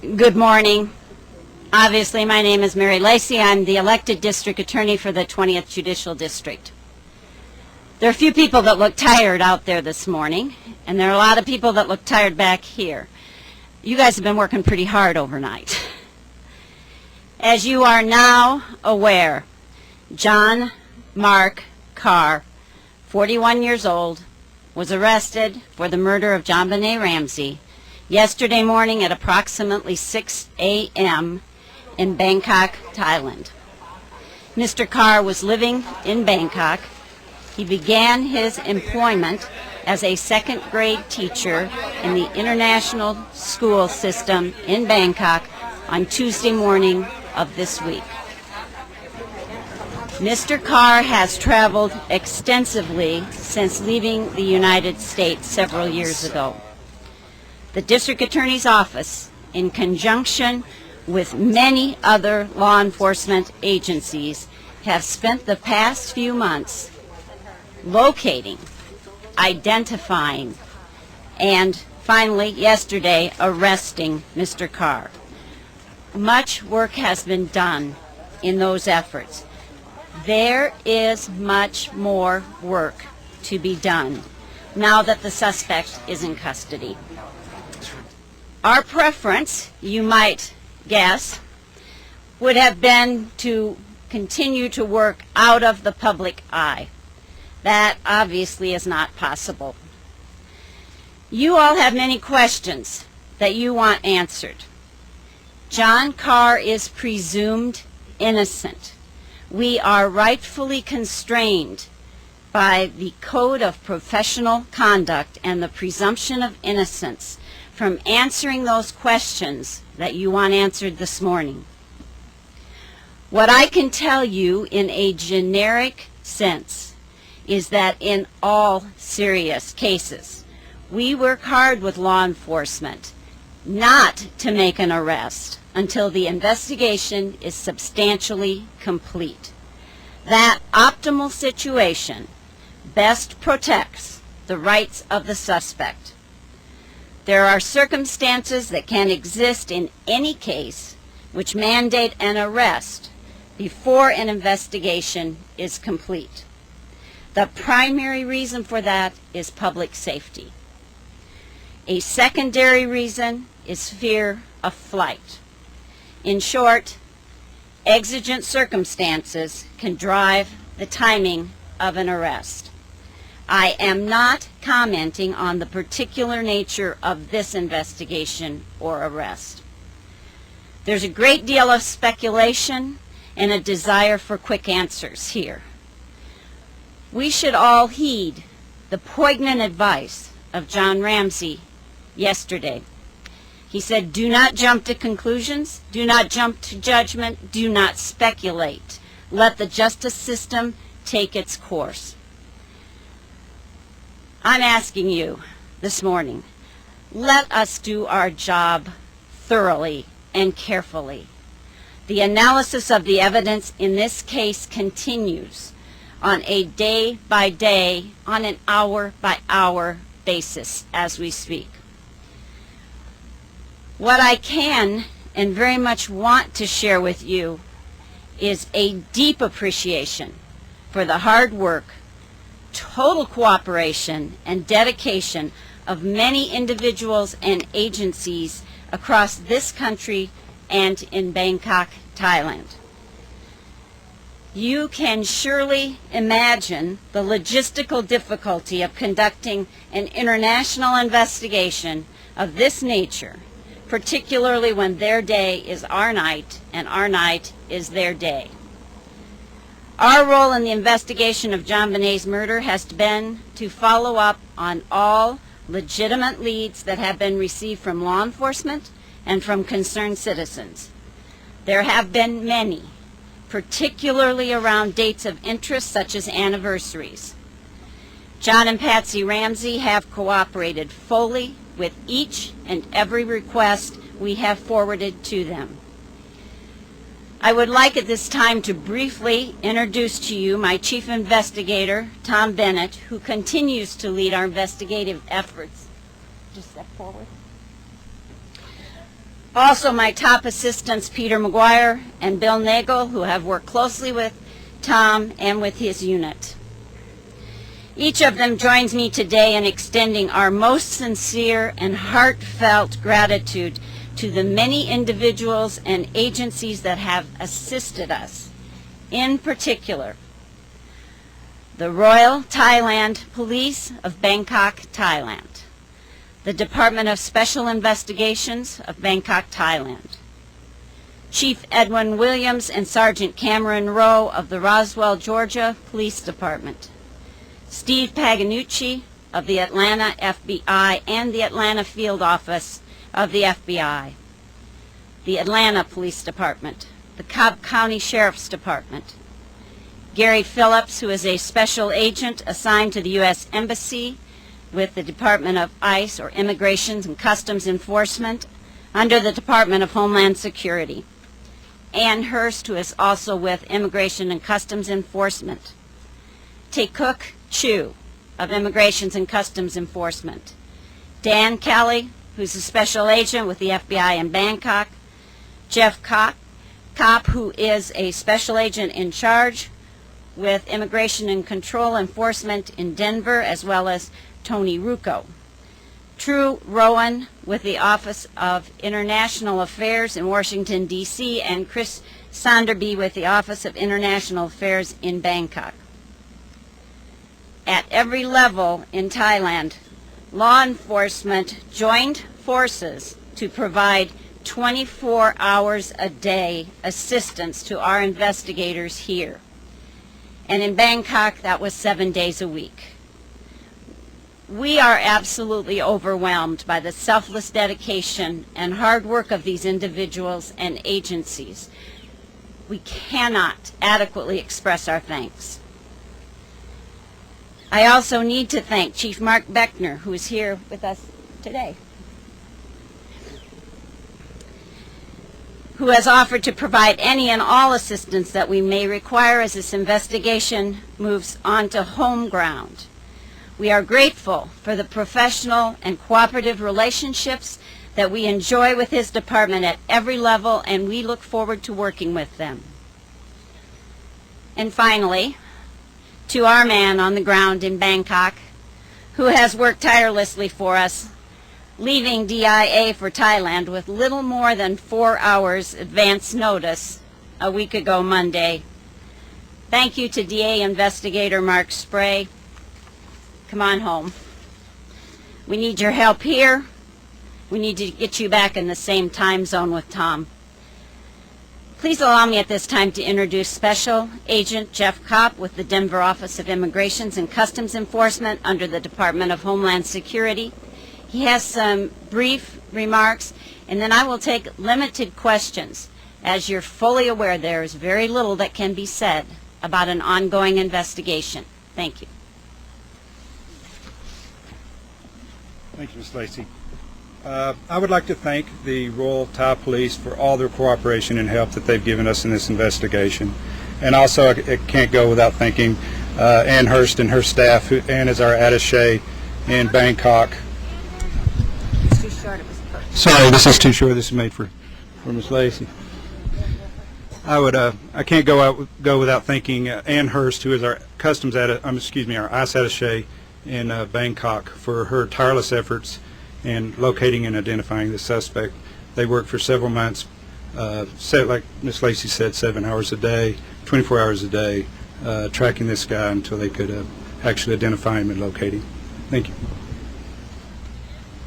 Good morning. Obviously, my name is Mary Lacey. I'm the elected district attorney for the 20th Judicial District. There are a few people that look tired out there this morning, and there are a lot of people that look tired back here. You guys have been working pretty hard overnight. As you are now aware, John Mark Carr, 41 years old, was arrested for the murder of Jon Benet Ramsey yesterday morning at approximately 6 a.m. in Bangkok, Thailand. Mr. Carr was living in Bangkok. He began his employment as a second-grade teacher in the international school system in Bangkok on Tuesday morning of this week. Mr. Carr has traveled extensively since leaving the United States several years ago. The District Attorney's Office, in conjunction with many other law enforcement agencies, have spent the past few months locating, identifying, and finally yesterday arresting Mr. Carr. Much work has been done in those efforts. There is much more work to be done now that the suspect is in custody. Our preference, you might guess, would have been to continue to work out of the public eye. That obviously is not possible. You all have many questions that you want answered. John Carr is presumed innocent. We are rightfully constrained by the Code of Professional Conduct and the presumption of innocence from answering those questions that you want answered this morning. What I can tell you in a generic sense is that in all serious cases, we work hard with law enforcement not to make an arrest until the investigation is substantially complete. That optimal situation best protects the rights of the suspect. There are circumstances that can exist in any case which mandate an arrest before an investigation is complete. The primary reason for that is public safety. A secondary reason is fear of flight. In short, exigent circumstances can drive the timing of an arrest. I am not commenting on the particular nature of this investigation or arrest. There's a great deal of speculation and a desire for quick answers here. We should all heed the poignant advice of Jon Ramsey yesterday. He said, do not jump to conclusions, do not jump to judgment, do not speculate. Let the justice system take its course. I'm asking you this morning, let us do our job thoroughly and carefully. The analysis of the evidence in this case continues on a day-by-day, on an hour-by-hour basis as we speak. What I can and very much want to share with you is a deep appreciation for the hard work, total cooperation, and dedication of many individuals and agencies across this country and in Bangkok, Thailand. You can surely imagine the logistical difficulty of conducting an international investigation of this nature, particularly when their day is our night and our night is their day. Our role in the investigation of Jon Benet's murder has been to follow up on all legitimate leads that have been received from law enforcement and from concerned citizens. There have been many, particularly around dates of interest such as anniversaries. Jon and Patsy Ramsey have cooperated fully with each and every request we have forwarded to them. I would like at this time to briefly introduce to you my chief investigator, Jon Benet, who continues to lead our investigative efforts. Just step forward. Also, my top assistants, Peter McGuire and Bill Nagel, who have worked closely with Tom and with his unit. Each of them joins me today in extending our most sincere and heartfelt gratitude to the many individuals and agencies that have assisted us. In particular, the Royal Thailand Police of Bangkok, Thailand, the Department of Special Investigations of Bangkok, Thailand, Chief Edwin Williams and Sergeant Cameron Rowe of the Roswell, Georgia Police Department, Steve Paganucci of the Atlanta FBI and the Atlanta Field Office of the FBI, the Atlanta Police Department, the Cobb County Sheriff's Department, Gary Phillips, who is a special agent assigned to the U.S. Embassy with the Department of ICE, or Immigration and Customs Enforcement, under the Department of Homeland Security, Ann Hurst, who is also with Immigration and Customs Enforcement, Taekook Chu of Immigration and Customs Enforcement, Dan Kelly, who's a special agent with the FBI in Bangkok, Jeff Kopp, who is a special agent in charge with Immigration and Control Enforcement in Denver, as well as Tony Rucco, True Rowan with the Office of International Affairs in Washington, D.C., and Chris Sonderby with the Office of International Affairs in Bangkok. At every level in Thailand, law enforcement joined forces to provide 24 hours a day assistance to our investigators here. And in Bangkok, that was 7 days a week. We are absolutely overwhelmed by the selfless dedication and hard work of these individuals and agencies. We cannot adequately express our thanks. I also need to thank Chief Mark Beckner, who is here with us today, who has offered to provide any and all assistance that we may require as this investigation moves on to home ground. We are grateful for the professional and cooperative relationships that we enjoy with his department at every level, and we look forward to working with them. And finally, to our man on the ground in Bangkok, who has worked tirelessly for us, leaving DIA for Thailand with little more than 4 hours advance notice a week ago Monday. Thank you to DA Investigator Mark Spray. Come on home. We need your help here. We need to get you back in the same time zone with Tom. Please allow me at this time to introduce Special Agent Jeff Kopp with the Denver Office of Immigration and Customs Enforcement under the Department of Homeland Security. He has some brief remarks, and then I will take limited questions. As you're fully aware, there is very little that can be said about an ongoing investigation. Thank you. Thank you, Ms. Lacey. I would like to thank the Royal Thai Police for all their cooperation and help that they've given us in this investigation. And also, I can't go without thanking Ann Hurst and her staff. Ann is our attaché in Bangkok. It's too short. It was perfect. Sorry, this is too short. This is made for Ms. Lacey. I can't go without thanking Ann Hurst, who is our our ICE attaché in Bangkok, for her tireless efforts in locating and identifying the suspect. They worked for several months, like Ms. Lacey said, 7 hours a day, 24 hours a day, tracking this guy until they could actually identify him and locate him. Thank you.